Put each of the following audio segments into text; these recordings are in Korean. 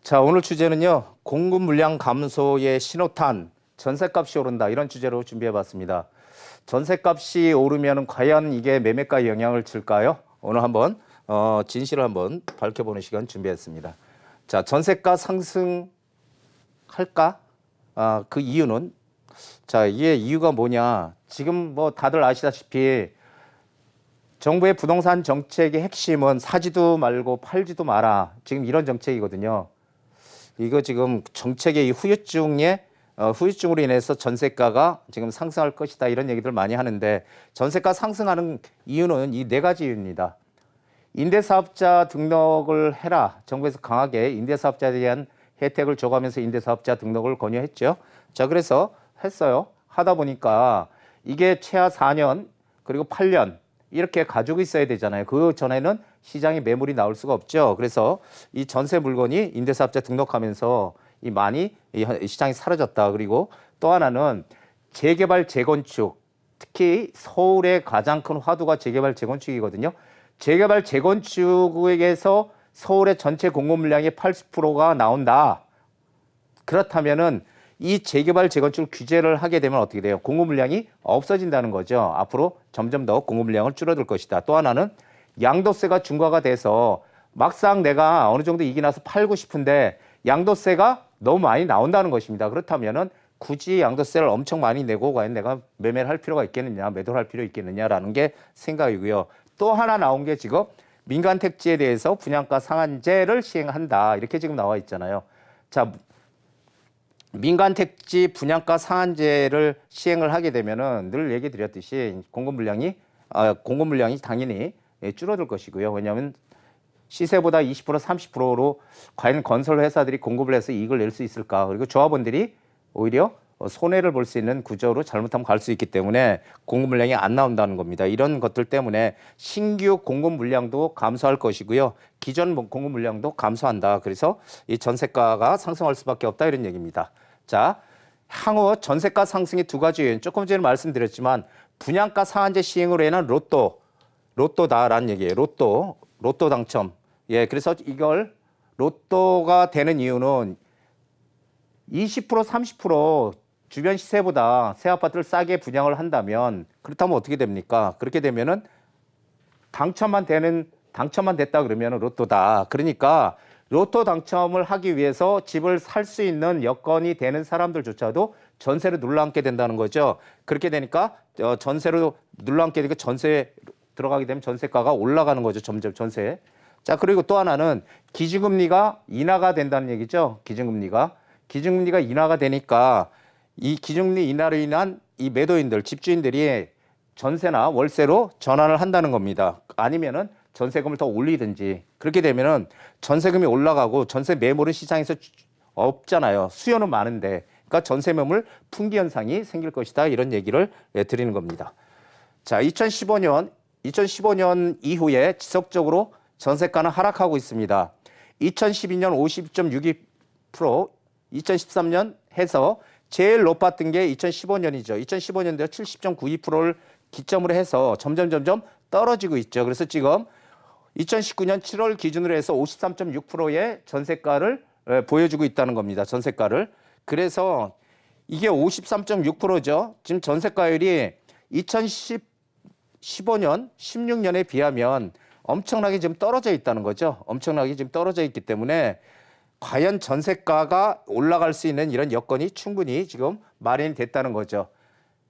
자, 오늘 주제는요. 공급 물량 감소의 신호탄, 전셋값이 오른다. 이런 주제로 준비해 봤습니다. 전셋값이 오르면 과연 이게 매매가에 영향을 줄까요? 오늘 한번 진실을 한번 밝혀보는 시간 준비했습니다. 자, 전세가 상승할까? 그 이유는 자, 이게 이유가 뭐냐? 지금 뭐 다들 아시다시피 정부의 부동산 정책의 핵심은 사지도 말고 팔지도 마라. 지금 이런 정책이거든요. 이거 지금 정책의 이 후유증으로 인해서 전세가가 지금 상승할 것이다 이런 얘기들 많이 하는데 전세가 상승하는 이유는 이 네 가지 이유입니다. 임대사업자 등록을 해라. 정부에서 강하게 임대사업자에 대한 혜택을 줘가면서 임대사업자 등록을 권유했죠. 자, 그래서 했어요. 하다 보니까 이게 최하 4년 그리고 8년 이렇게 가지고 있어야 되잖아요. 그 전에는 시장에 매물이 나올 수가 없죠. 그래서 이 전세 물건이 임대사업자 등록하면서 이 많이 시장이 사라졌다. 그리고 또 하나는 재개발, 재건축, 특히 서울의 가장 큰 화두가 재개발, 재건축이거든요. 재개발, 재건축에서 서울의 전체 공급 물량의 80%가 나온다. 그렇다면은 이 재개발, 재건축 규제를 하게 되면 어떻게 돼요? 공급 물량이 없어진다는 거죠. 앞으로 점점 더 공급 물량을 줄어들 것이다. 또 하나는 양도세가 중과가 돼서 막상 내가 어느 정도 이익이 나서 팔고 싶은데 양도세가 너무 많이 나온다는 것입니다. 그렇다면은 굳이 양도세를 엄청 많이 내고 과연 내가 매매를 할 필요가 있겠느냐, 매도를 할 필요 있겠느냐라는 게 생각이고요. 또 하나 나온 게 지금 민간 택지에 대해서 분양가 상한제를 시행한다. 이렇게 지금 나와 있잖아요. 자, 민간 택지 분양가 상한제를 시행을 하게 되면은 늘 얘기 드렸듯이 공급 물량이 당연히 줄어들 것이고요. 왜냐하면 시세보다 20% 30%로 과연 건설 회사들이 공급을 해서 이익을 낼 수 있을까? 그리고 조합원들이 오히려 손해를 볼 수 있는 구조로 잘못하면 갈 수 있기 때문에 공급 물량이 안 나온다는 겁니다. 이런 것들 때문에 신규 공급 물량도 감소할 것이고요. 기존 공급 물량도 감소한다. 그래서 이 전세가가 상승할 수밖에 없다 이런 얘기입니다. 자, 향후 전세가 상승의 두 가지 요인 조금 전에 말씀드렸지만 분양가 상한제 시행으로 인한 로또다라는 얘기예요. 로또 당첨. 예, 그래서 이걸 로또가 되는 이유는 20% 30% 주변 시세보다 새 아파트를 싸게 분양을 한다면 그렇다면 어떻게 됩니까? 그렇게 되면은 당첨만 됐다 그러면 로또다. 그러니까 로또 당첨을 하기 위해서 집을 살 수 있는 여건이 되는 사람들조차도 전세를 눌러앉게 된다는 거죠. 그렇게 되니까 전세로 눌러앉게 되니까 전세 들어가게 되면 전세가가 올라가는 거죠. 점점 전세. 자, 그리고 또 하나는 기준금리가 인하가 된다는 얘기죠. 기준금리가 인하가 되니까 이 기준금리 인하로 인한 이 매도인들, 집주인들이 전세나 월세로 전환을 한다는 겁니다. 아니면은 전세금을 더 올리든지 그렇게 되면은 전세금이 올라가고 전세 매물은 시장에서 없잖아요. 수요는 많은데. 그러니까 전세 매물 풍기 현상이 생길 것이다. 이런 얘기를 드리는 겁니다. 자, 2015년 이후에 지속적으로 전세가는 하락하고 있습니다. 2012년 50.62%, 2013년 해서 제일 높았던 게 2015년이죠. 2015년도에 70.92%를 기점으로 해서 점점 떨어지고 있죠. 그래서 지금 2019년 7월 기준으로 해서 53.6%의 전세가를 보여주고 있다는 겁니다. 전세가를. 그래서 이게 53.6%죠. 지금 전세가율이 2015년, 16년에 비하면 엄청나게 지금 떨어져 있다는 거죠. 엄청나게 지금 떨어져 있기 때문에 과연 전세가가 올라갈 수 있는 이런 여건이 충분히 지금 마련이 됐다는 거죠.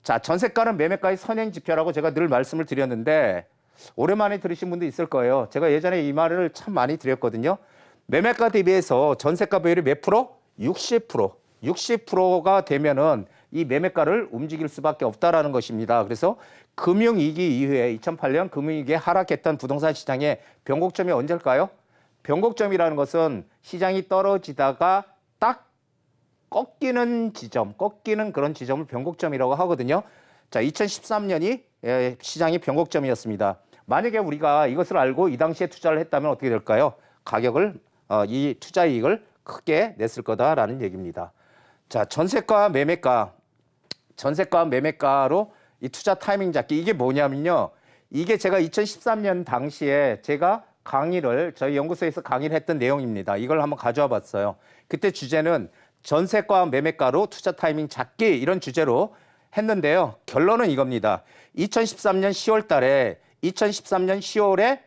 자, 전세가는 매매가의 선행 지표라고 제가 늘 말씀을 드렸는데 오랜만에 들으신 분도 있을 거예요. 제가 예전에 이 말을 참 많이 드렸거든요. 매매가 대비해서 전세가 비율이 몇 프로? 60%. 60%가 되면은 이 매매가를 움직일 수밖에 없다라는 것입니다. 그래서 금융위기 이후에 2008년 금융위기에 하락했던 부동산 시장의 변곡점이 언제일까요? 변곡점이라는 것은 시장이 떨어지다가 딱 꺾이는 그런 지점을 변곡점이라고 하거든요. 자, 2013년이 시장이 변곡점이었습니다. 만약에 우리가 이것을 알고 이 당시에 투자를 했다면 어떻게 될까요? 이 투자 이익을 크게 냈을 거다라는 얘기입니다. 자, 전세가 매매가로 이 투자 타이밍 잡기 이게 뭐냐면요. 이게 제가 2013년 당시에 제가 강의를 저희 연구소에서 강의를 했던 내용입니다. 이걸 한번 가져와 봤어요. 그때 주제는 전세가 매매가로 투자 타이밍 잡기 이런 주제로 했는데요. 결론은 이겁니다. 2013년 10월 달에 2013년 10월에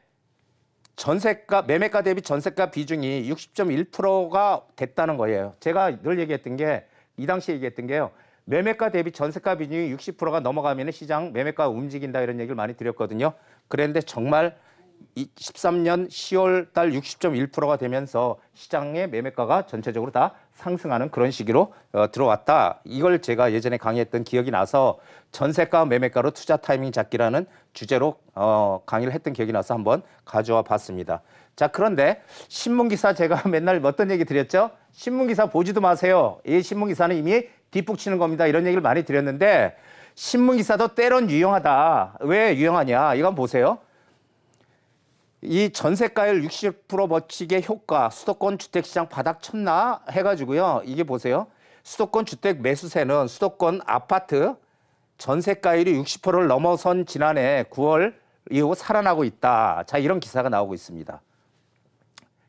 전세가 매매가 대비 전세가 비중이 60.1%가 됐다는 거예요. 제가 늘 얘기했던 게 이 당시에 얘기했던 게요. 매매가 대비 전세가 비중이 60%가 넘어가면 시장 매매가가 움직인다 이런 얘기를 많이 드렸거든요. 그런데 정말 13년 10월 달 60.1%가 되면서 시장의 매매가가 전체적으로 다 상승하는 그런 시기로 들어왔다. 이걸 제가 예전에 강의했던 기억이 나서 전세가 매매가로 투자 타이밍 잡기라는 주제로 강의를 했던 기억이 나서 한번 가져와 봤습니다. 자, 그런데 신문기사 제가 맨날 어떤 얘기 드렸죠? 신문기사 보지도 마세요. 이 신문기사는 이미 뒷북 치는 겁니다. 이런 얘기를 많이 드렸는데 신문기사도 때론 유용하다. 왜 유용하냐? 이건 보세요. 이 전세가율 60% 버티기의 효과, 수도권 주택시장 바닥 쳤나 해가지고요. 이게 보세요. 수도권 주택 매수세는 수도권 아파트 전세가율이 60%를 넘어선 지난해 9월 이후 살아나고 있다. 자, 이런 기사가 나오고 있습니다.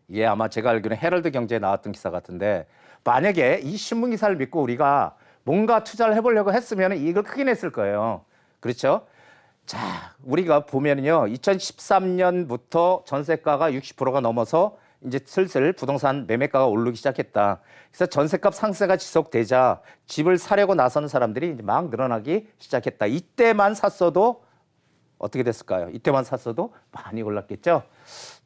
이게 아마 제가 알기로는 헤럴드 경제에 나왔던 기사 같은데 만약에 이 신문 기사를 믿고 우리가 뭔가 투자를 해보려고 했으면 이걸 크게 냈을 거예요. 그렇죠? 자, 우리가 보면요. 2013년부터 전세가가 60%가 넘어서 이제 슬슬 부동산 매매가가 오르기 시작했다. 그래서 전세값 상승세가 지속되자 집을 사려고 나서는 사람들이 이제 막 늘어나기 시작했다. 이때만 샀어도 어떻게 됐을까요? 이때만 샀어도 많이 올랐겠죠?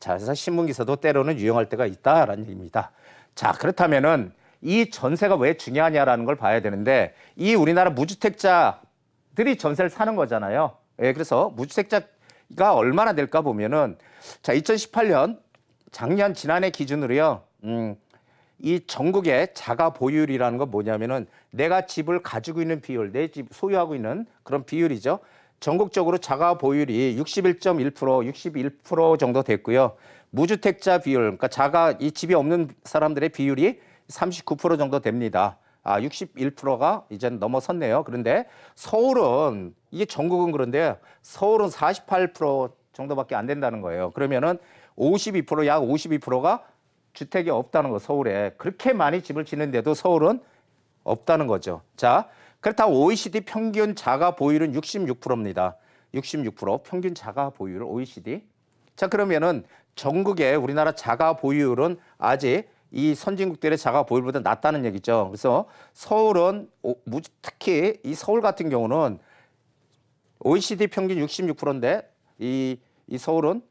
자, 그래서 신문기사도 때로는 유용할 때가 있다라는 얘기입니다. 자, 그렇다면은 이 전세가 왜 중요하냐라는 걸 봐야 되는데 이 우리나라 무주택자들이 전세를 사는 거잖아요. 예, 그래서 무주택자가 얼마나 될까 보면은 자, 2018년 작년 지난해 기준으로요. 이 전국의 자가 보유율이라는 건 뭐냐면은 내가 집을 가지고 있는 비율, 내 집 소유하고 있는 그런 비율이죠. 전국적으로 자가 보유율이 61.1%, 61% 정도 됐고요. 무주택자 비율, 그러니까 자가 이 집이 없는 사람들의 비율이 39% 정도 됩니다. 61%가 이제 넘어섰네요. 그런데 서울은 이게 전국은 그런데 서울은 48% 정도밖에 안 된다는 거예요. 그러면은 52%, 약 52%가 주택이 없다는 거, 서울에. 그렇게 많이 집을 짓는데도 서울은 없다는 거죠. 자, 그렇다고 OECD 평균 자가 보유율은 66%입니다. 66% 평균 자가 보유율 OECD. 자, 그러면은 전국의 우리나라 자가 보유율은 아직 이 선진국들의 자가 보유율보다 낮다는 얘기죠. 그래서 서울은 특히 이 서울 같은 경우는 OECD 평균 66%인데 이 서울은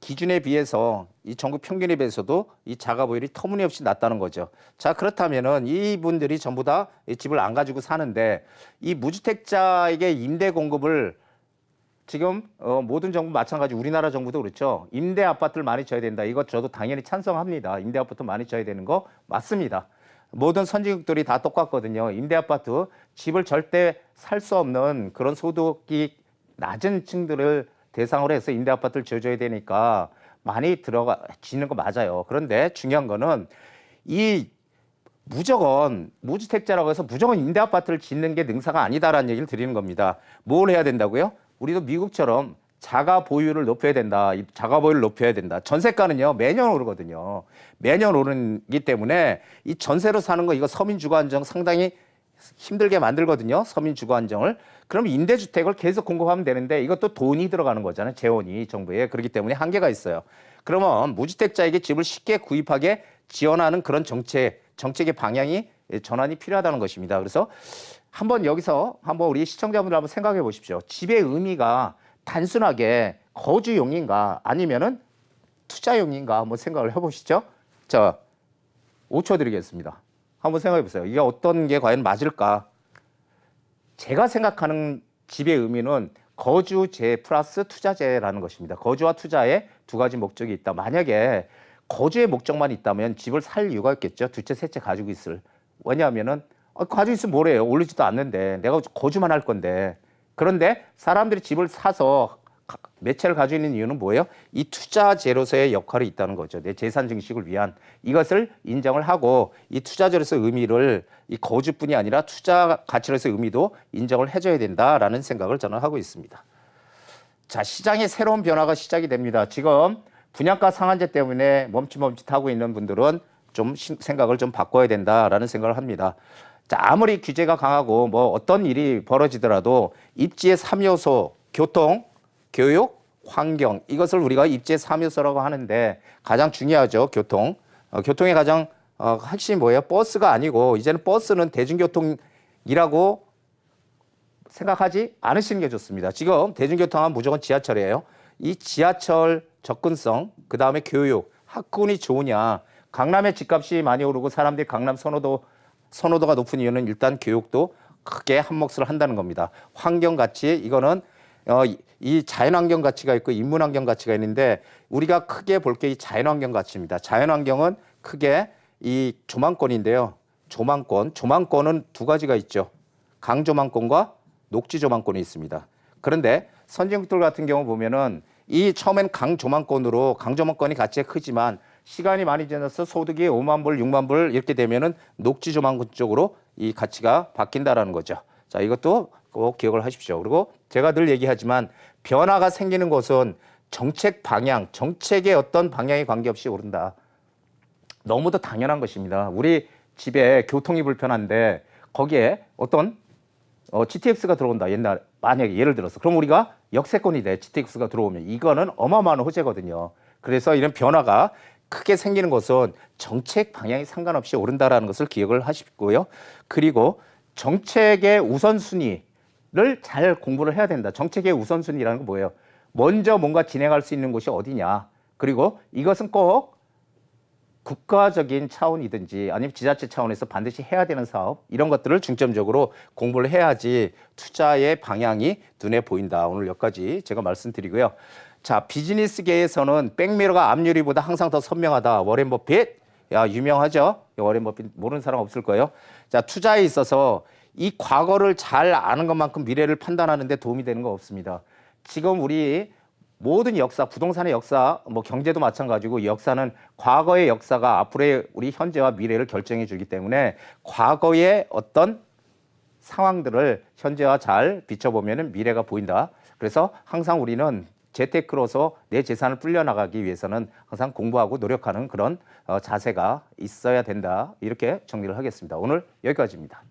기준에 비해서 이 전국 평균에 비해서도 이 자가 보유율이 터무니없이 낮다는 거죠. 자, 그렇다면은 이분들이 전부 다 집을 안 가지고 사는데 이 무주택자에게 임대 공급을 지금 모든 정부 마찬가지 우리나라 정부도 그렇죠. 임대 아파트를 많이 줘야 된다. 이거 저도 당연히 찬성합니다. 임대 아파트 많이 줘야 되는 거 맞습니다. 모든 선진국들이 다 똑같거든요. 임대 아파트 집을 절대 살 수 없는 그런 소득이 낮은 층들을 대상으로 해서 임대 아파트를 지어줘야 되니까 많이 짓는 거 맞아요. 그런데 중요한 거는 이 무조건 무주택자라고 해서 무조건 임대 아파트를 짓는 게 능사가 아니다라는 얘기를 드리는 겁니다. 뭘 해야 된다고요? 우리도 미국처럼 자가 보유를 높여야 된다. 자가 보유를 높여야 된다. 전세가는요, 매년 오르거든요. 매년 오르기 때문에 이 전세로 사는 거 이거 서민 주거 안정 상당히 힘들게 만들거든요. 서민 주거 안정을. 그럼 임대주택을 계속 공급하면 되는데 이것도 돈이 들어가는 거잖아요. 재원이 정부에. 그렇기 때문에 한계가 있어요. 그러면 무주택자에게 집을 쉽게 구입하게 지원하는 그런 정책의 방향이 전환이 필요하다는 것입니다. 그래서 여기서 우리 시청자분들 한번 생각해 보십시오. 집의 의미가 단순하게 거주용인가 아니면은 투자용인가 한번 생각을 해보시죠. 자, 5초 드리겠습니다. 한번 생각해 보세요. 이게 어떤 게 과연 맞을까? 제가 생각하는 집의 의미는 거주재 플러스 투자재라는 것입니다. 거주와 투자에 두 가지 목적이 있다. 만약에 거주의 목적만 있다면 집을 살 이유가 있겠죠. 두 채, 세 채 가지고 있을. 왜냐하면은 가지고 있으면 뭐래요? 오르지도 않는데 내가 거주만 할 건데. 그런데 사람들이 집을 사서 매체를 가지고 있는 이유는 뭐예요? 이 투자재로서의 역할이 있다는 거죠. 내 재산 증식을 위한 이것을 인정을 하고 이 투자재로서의 의미를 이 거주뿐이 아니라 투자 가치로서의 의미도 인정을 해줘야 된다라는 생각을 저는 하고 있습니다. 자, 시장의 새로운 변화가 시작이 됩니다. 지금 분양가 상한제 때문에 멈칫멈칫하고 있는 분들은 좀 생각을 좀 바꿔야 된다라는 생각을 합니다. 자, 아무리 규제가 강하고 뭐 어떤 일이 벌어지더라도 입지의 3요소, 교통, 교육, 환경, 이것을 우리가 입지의 3요소라고 하는데 가장 중요하죠, 교통. 교통의 가장 핵심이 뭐예요? 버스가 아니고 이제는 버스는 대중교통이라고 생각하지 않으시는 게 좋습니다. 지금 대중교통은 무조건 지하철이에요. 이 지하철 접근성, 그 다음에 교육, 학군이 좋으냐. 강남의 집값이 많이 오르고 사람들이 강남 선호도가 높은 이유는 일단 교육도 크게 한몫을 한다는 겁니다. 환경 가치, 이거는 이 자연환경 가치가 있고 인문환경 가치가 있는데 우리가 크게 볼 게 이 자연환경 가치입니다. 자연환경은 크게 이 조망권인데요. 조망권은 두 가지가 있죠. 강조망권과 녹지조망권이 있습니다. 그런데 선진국들 같은 경우 보면은 이 처음엔 강조망권이 가치가 크지만 시간이 많이 지나서 소득이 5만 불, 6만 불 이렇게 되면은 녹지조망권 쪽으로 이 가치가 바뀐다라는 거죠. 자, 이것도 꼭 기억을 하십시오. 그리고 제가 늘 얘기하지만 변화가 생기는 곳은 정책 방향, 정책의 어떤 방향에 관계없이 오른다. 너무도 당연한 것입니다. 우리 집에 교통이 불편한데 거기에 어떤 GTX가 들어온다. 옛날 만약에 예를 들어서 그럼 우리가 역세권이 돼. GTX가 들어오면 이거는 어마어마한 호재거든요. 그래서 이런 변화가 크게 생기는 것은 정책 방향이 상관없이 오른다라는 것을 기억을 하시고요. 그리고 정책의 우선순위를 잘 공부를 해야 된다. 정책의 우선순위라는 건 뭐예요? 먼저 뭔가 진행할 수 있는 곳이 어디냐. 그리고 이것은 꼭 국가적인 차원이든지 아니면 지자체 차원에서 반드시 해야 되는 사업 이런 것들을 중점적으로 공부를 해야지 투자의 방향이 눈에 보인다. 오늘 여기까지 제가 말씀드리고요. 자, 비즈니스계에서는 백미러가 앞유리보다 항상 더 선명하다. 워렌 버핏, 야 유명하죠? 워렌 버핏 모르는 사람 없을 거예요. 자, 투자에 있어서 이 과거를 잘 아는 것만큼 미래를 판단하는 데 도움이 되는 거 없습니다. 지금 우리 모든 역사, 부동산의 역사, 뭐 경제도 마찬가지고 역사는 과거의 역사가 앞으로의 우리 현재와 미래를 결정해 주기 때문에 과거의 어떤 상황들을 현재와 잘 비춰보면 미래가 보인다. 그래서 항상 우리는 재테크로서 내 재산을 불려나가기 위해서는 항상 공부하고 노력하는 그런 자세가 있어야 된다. 이렇게 정리를 하겠습니다. 오늘 여기까지입니다.